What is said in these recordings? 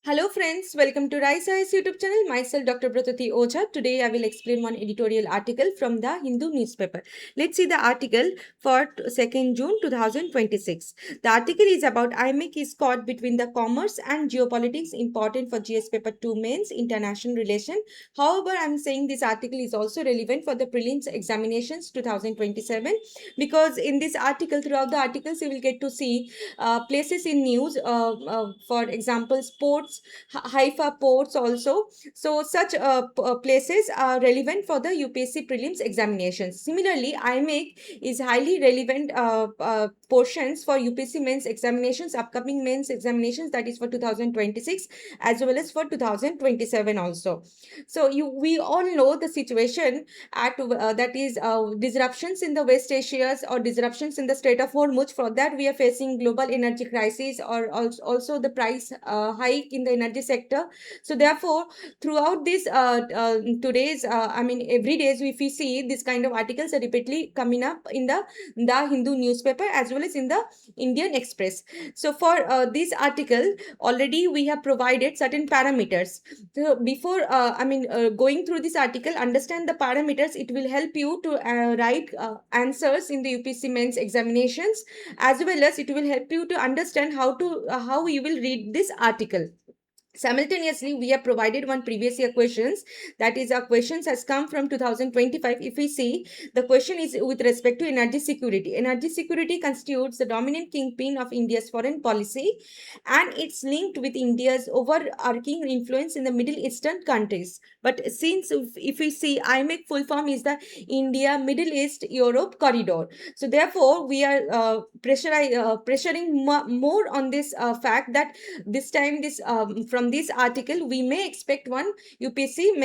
Hello friends, welcome to Rise Eyes YouTube channel. Myself Dr. Pratati Oja. Today I will explain one editorial article from the Hindu newspaper. Let's see the article for 2nd June 2026. The article is about IMEC is caught between the commerce and geopolitics important for GS paper 2 mains international relation. However, I am saying this article is also relevant for the prelims examinations 2027 because in this article, throughout the articles you will get to see places in news, for example sports, Haifa ports also. So such places are relevant for the UPSC prelims examinations. Similarly, IMEC is highly relevant portions for UPSC mains examinations, upcoming mains examinations, that is for 2026 as well as for 2027 also. So we all know the situation at that is disruptions in the West Asia or disruptions in the Strait of Hormuz. For that, we are facing global energy crisis or also the price hike in the energy sector. So therefore, throughout this today's every days if we see this kind of articles are repeatedly coming up in the Hindu newspaper as well as in the Indian Express. So for this article, already we have provided certain parameters. So before going through this article, understand the parameters. It will help you to write answers in the UPSC mains examinations, as well as it will help you to understand how you will read this article. Simultaneously, we have provided one previous year questions, that is our questions has come from 2025. If we see, the question is with respect to energy security. Energy security constitutes the dominant kingpin of India's foreign policy, and it's linked with India's overarching influence in the Middle Eastern countries. But since if we see, IMEC full form is the India Middle East Europe corridor. So therefore we are pressuring more on this fact that this time this from this article we may expect one UPSC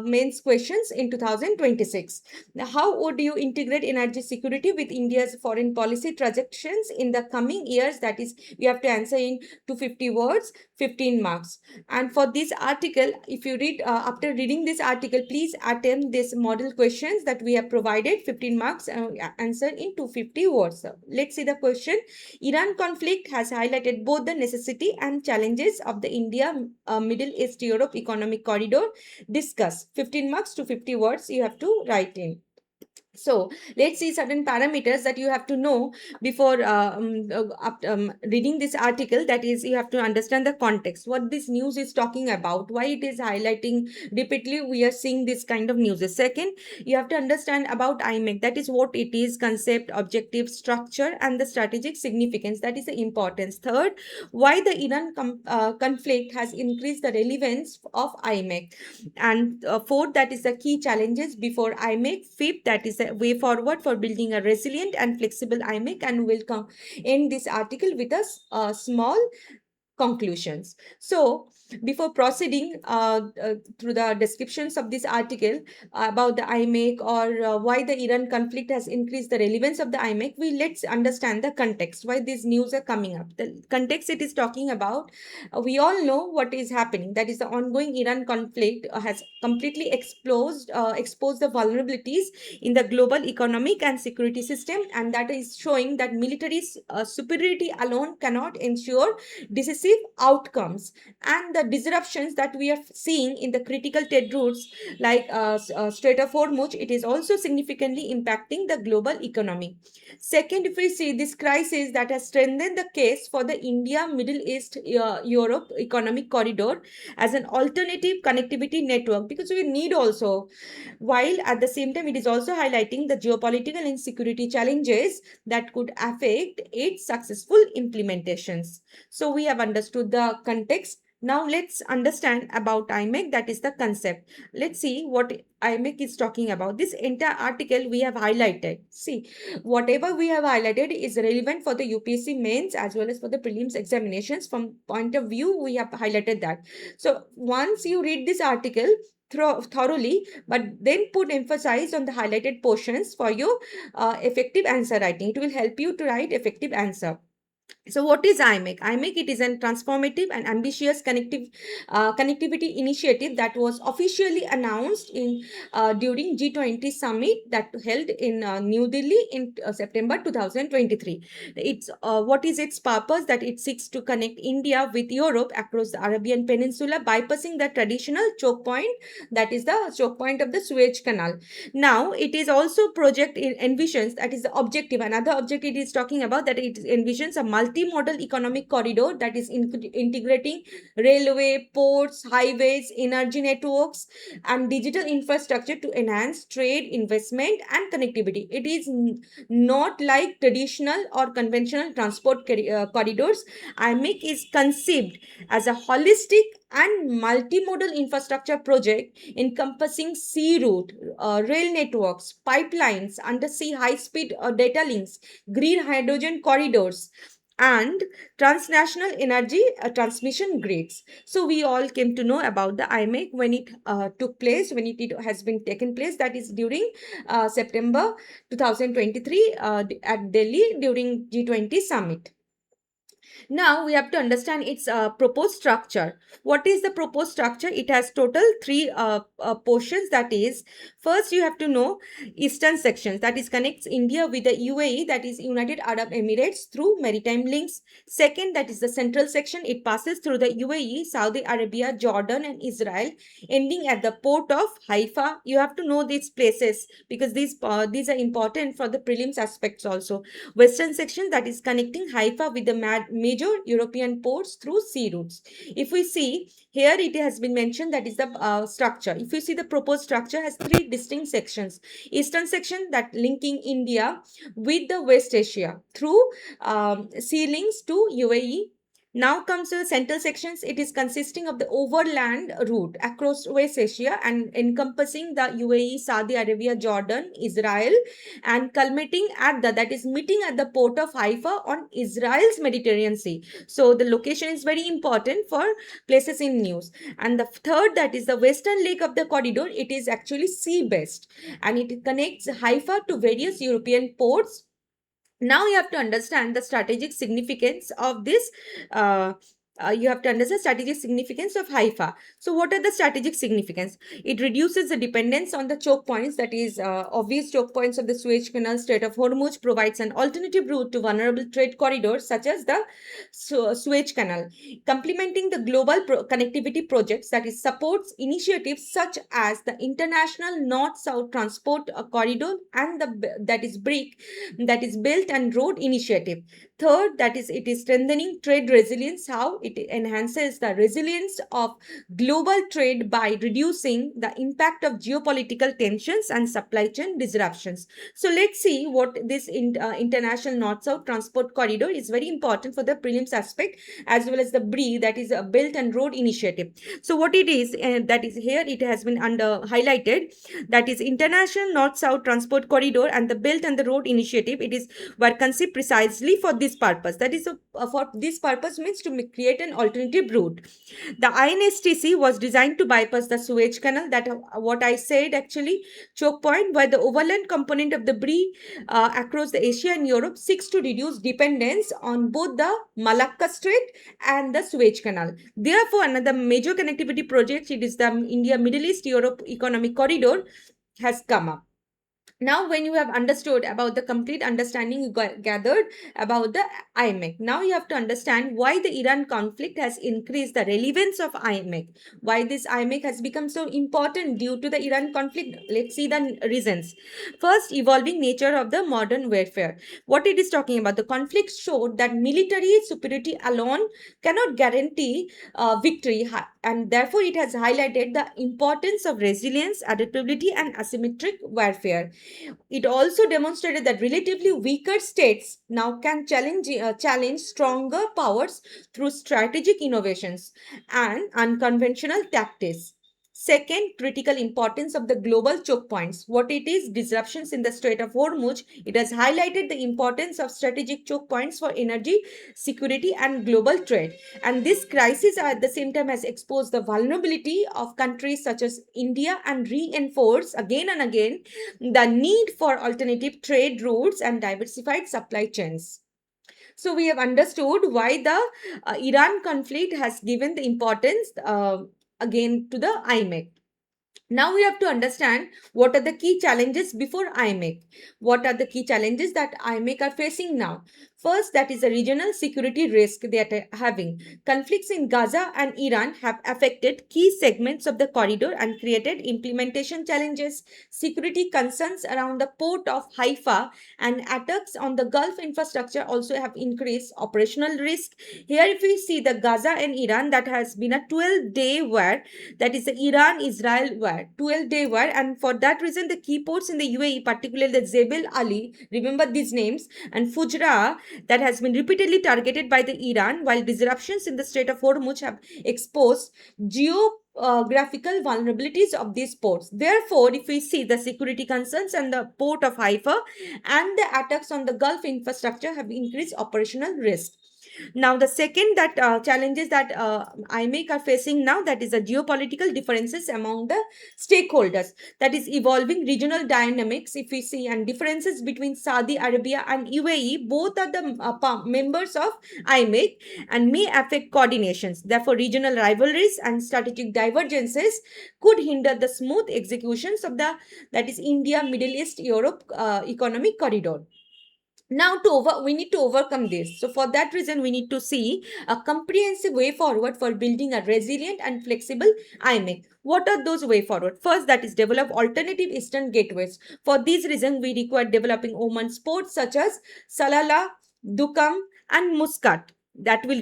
mains questions in 2026. Now, how would you integrate energy security with India's foreign policy trajectories in the coming years? That is, you have to answer in 250 words, 15 marks. And for this article, if you read after reading this article, please attempt this model questions that we have provided, 15 marks, answer in 250 words. Let's see the question. Iran conflict has highlighted both the necessity and challenges of the India Middle East Europe economic corridor. Discuss. 15 marks to 50 words you have to write in. So let's see certain parameters that you have to know before reading this article. That is, you have to understand the context, what this news is talking about, why it is highlighting repeatedly we are seeing this kind of news. Second, you have to understand about IMEC, that is what it is, concept, objective, structure, and the strategic significance, that is the importance. Third, why the Iran conflict has increased the relevance of IMEC. And fourth, that is the key challenges before IMEC. Fifth, that is the way forward for building a resilient and flexible IMEC. And we'll come end this article with a small conclusions. So before proceeding through the descriptions of this article about the IMEC or why the Iran conflict has increased the relevance of the IMEC, let's understand the context, why these news are coming up. The context it is talking about, we all know what is happening. That is, the ongoing Iran conflict has completely exposed the vulnerabilities in the global economic and security system, and that is showing that military superiority alone cannot ensure decisive outcomes. And the disruptions that we are seeing in the critical trade routes like Strait of Hormuz, it is also significantly impacting the global economy. Second, if we see this crisis that has strengthened the case for the India Middle East Europe economic corridor as an alternative connectivity network, because we need also, while at the same time it is also highlighting the geopolitical and security challenges that could affect its successful implementations. So we have understood the context. Now let's understand about IMEC, that is the concept. Let's see what IMEC is talking about. This entire article we have highlighted. See, whatever we have highlighted is relevant for the UPSC mains as well as for the prelims examinations. From point of view, we have highlighted that. So once you read this article thoroughly, but then put emphasis on the highlighted portions for your effective answer writing. It will help you to write effective answer. So what is IMEC? IMEC, it is a transformative and ambitious connectivity initiative that was officially announced in during G20 summit that held in New Delhi in September 2023. What is its purpose? That it seeks to connect India with Europe across the Arabian Peninsula, bypassing the traditional choke point, that is the choke point of the Suez Canal. Now it is also project envisions, that is the objective. Another objective it is talking about, that it envisions a multi-modal economic corridor that is integrating railway, ports, highways, energy networks, and digital infrastructure to enhance trade, investment, and connectivity. It is not like traditional or conventional transport corridors. IMEC is conceived as a holistic and multimodal infrastructure project encompassing sea route, rail networks, pipelines, undersea high-speed data links, green hydrogen corridors, and transnational energy transmission grids. So we all came to know about the IMEC when it took place, when it has been taken place, that is during September 2023 at Delhi during G20 summit. Now we have to understand its proposed structure. What is the proposed structure? It has total three portions. That is, first you have to know eastern sections, that is connects India with the UAE, that is United Arab Emirates, through maritime links. Second, that is the central section. It passes through the UAE, Saudi Arabia, Jordan, and Israel, ending at the port of Haifa. You have to know these places because these are important for the prelims aspects also. Western section, that is connecting Haifa with the major European ports through sea routes. If we see here, it has been mentioned, that is the structure. If you see, the proposed structure has three distinct sections. Eastern section, that linking India with the West Asia through sea links to UAE. Now comes to the central sections. It is consisting of the overland route across West Asia and encompassing the UAE, Saudi Arabia, Jordan, Israel, and culminating at that is meeting at the port of Haifa on Israel's Mediterranean Sea. So the location is very important for places in news. And the third, that is the western leg of the corridor. It is actually sea based and it connects Haifa to various European ports. Now you have to understand the strategic significance of this. You have to understand strategic significance of Haifa. So what are the strategic significance? It reduces the dependence on the choke points, that is obvious choke points of the Suez Canal, Strait of Hormuz, provides an alternative route to vulnerable trade corridors such as the Suez Canal, complementing the global connectivity projects, that is supports initiatives such as the International North-South Transport Corridor and that is BRIC, that is Belt and Road Initiative. Third, that is it is strengthening trade resilience. How it enhances the resilience of global trade by reducing the impact of geopolitical tensions and supply chain disruptions. So let's see what this international north-south transport corridor is very important for the prelims aspect, as well as the BRI, that is a Belt and Road Initiative. So what it is, that is here it has been under highlighted, that is International North-South Transport Corridor and the Belt and the Road Initiative. It is were conceived precisely for this purpose. That is for this purpose means to create an alternative route. The INSTC was designed to bypass the Suez Canal, that what I said actually, choke point, where the overland component of the BRI across the Asia and Europe seeks to reduce dependence on both the Malacca Strait and the Suez Canal. Therefore, another major connectivity project, it is the India Middle East Europe Economic Corridor, has come up. Now, when you have understood about the complete understanding you gathered about the IMEC, now you have to understand why the Iran conflict has increased the relevance of IMEC, why this IMEC has become so important due to the Iran conflict. Let's see the reasons. First, evolving nature of the modern warfare. What it is talking about, the conflict showed that military superiority alone cannot guarantee victory, and therefore it has highlighted the importance of resilience, adaptability, and asymmetric warfare. It also demonstrated that relatively weaker states now can challenge stronger powers through strategic innovations and unconventional tactics. Second, critical importance of the global choke points. What it is, disruptions in the Strait of Hormuz. It has highlighted the importance of strategic choke points for energy, security, and global trade. And this crisis at the same time has exposed the vulnerability of countries such as India and reinforced again and again the need for alternative trade routes and diversified supply chains. So we have understood why the Iran conflict has given the importance again to the IMEC. Now we have to understand what are the key challenges before IMEC. What are the key challenges that IMEC are facing now? First, that is a regional security risk they are having. Conflicts in Gaza and Iran have affected key segments of the corridor and created implementation challenges. Security concerns around the port of Haifa and attacks on the Gulf infrastructure also have increased operational risk. Here, if we see the Gaza and Iran, that has been a 12-day war, that is the Iran-Israel war, 12-day war, and for that reason, the key ports in the UAE, particularly the Jebel Ali, remember these names, and Fujra, that has been repeatedly targeted by the Iran, while disruptions in the Strait of Hormuz have exposed geographical vulnerabilities of these ports. Therefore, if we see the security concerns and the port of Haifa and the attacks on the Gulf infrastructure have increased operational risk. Now, the second that challenges that IMEC are facing now, that is the geopolitical differences among the stakeholders, that is evolving regional dynamics. If we see and differences between Saudi Arabia and UAE, both are the members of IMEC and may affect coordinations. Therefore, regional rivalries and strategic divergences could hinder the smooth executions of the, that is India, Middle East, Europe economic corridor. Now we need to overcome this. So for that reason, we need to see a comprehensive way forward for building a resilient and flexible IMEC. What are those way forward? First, that is develop alternative eastern gateways. For this reason, we require developing Oman ports such as Salalah, Dukam and Muscat that will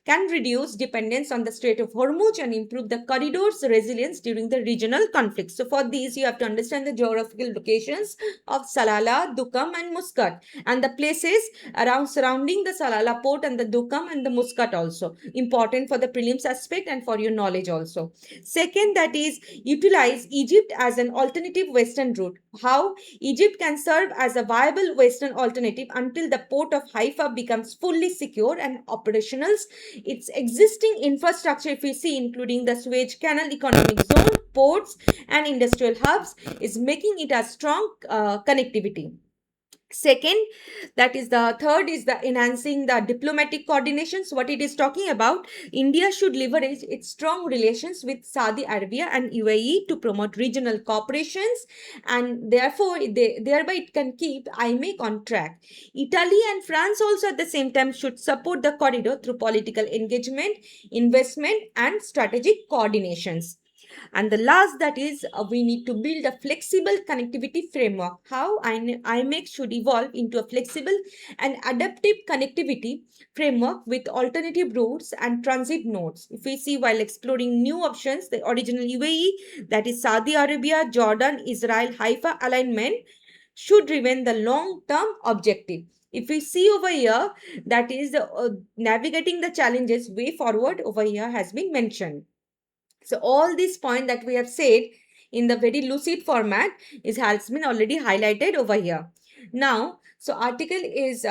can reduce dependence on the Strait of Hormuz and improve the corridor's resilience during the regional conflicts. So for these, you have to understand the geographical locations of Salalah, Dukam and Muscat and the places around surrounding the Salalah port and the Dukam and the Muscat also. Important for the prelims aspect and for your knowledge also. Second, that is utilize Egypt as an alternative western route. How Egypt can serve as a viable western alternative until the port of Haifa becomes fully secure and operational. Its existing infrastructure, if we see, including the Suez Canal economic zone, ports and industrial hubs, is making it a strong connectivity. Second, that is the third is the enhancing the diplomatic coordinations. What it is talking about, India should leverage its strong relations with Saudi Arabia and UAE to promote regional cooperations, and therefore thereby it can keep IMEC on track. Italy and France also at the same time should support the corridor through political engagement, investment and strategic coordinations. And the last, that is we need to build a flexible connectivity framework. How IMEC should evolve into a flexible and adaptive connectivity framework with alternative routes and transit nodes. If we see, while exploring new options, the original UAE, that is Saudi Arabia, Jordan, Israel, Haifa alignment should remain the long-term objective. If we see over here, that is navigating the challenges way forward over here has been mentioned. So all these points that we have said in the very lucid format has been already highlighted over here. Now, so article is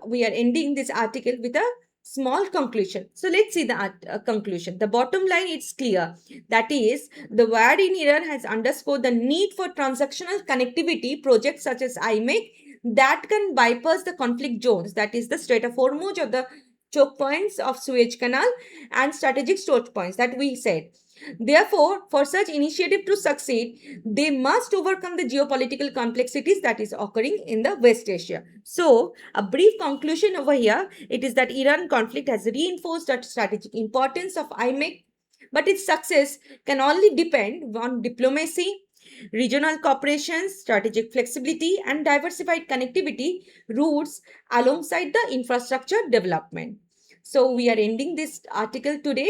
we are ending this article with a small conclusion. So let's see the conclusion. The bottom line, it's clear. That is, the war in Iran has underscored the need for transactional connectivity projects such as IMEC that can bypass the conflict zones, that is the Strait of Hormuz or the choke points of Suez Canal and strategic choke points that we said. Therefore, for such initiative to succeed, they must overcome the geopolitical complexities that is occurring in the West Asia. So, a brief conclusion over here, it is that Iran conflict has reinforced the strategic importance of IMEC, but its success can only depend on diplomacy, regional cooperation, strategic flexibility, and diversified connectivity routes alongside the infrastructure development. So we are ending this article today.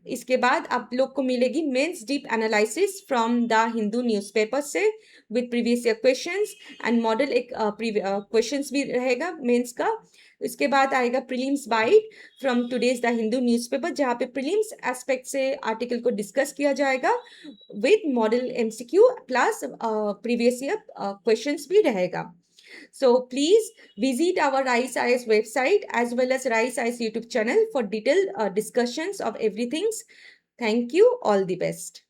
इसके बाद आप लोग को मिलेगी mains deep analysis from the Hindu newspaper से with previous year questions and model एक questions भी रहेगा मेंस का. इसके बाद आएगा prelims bite from today's the Hindu newspaper, जहाँ पे प्रीलिम्स एस्पेक्ट से आर्टिकल को डिस्कस किया जाएगा with model MCQ plus previous year questions भी रहेगा. So please visit our Rise IAS website as well as Rise IAS YouTube channel for detailed discussions of everything. Thank you. All the best.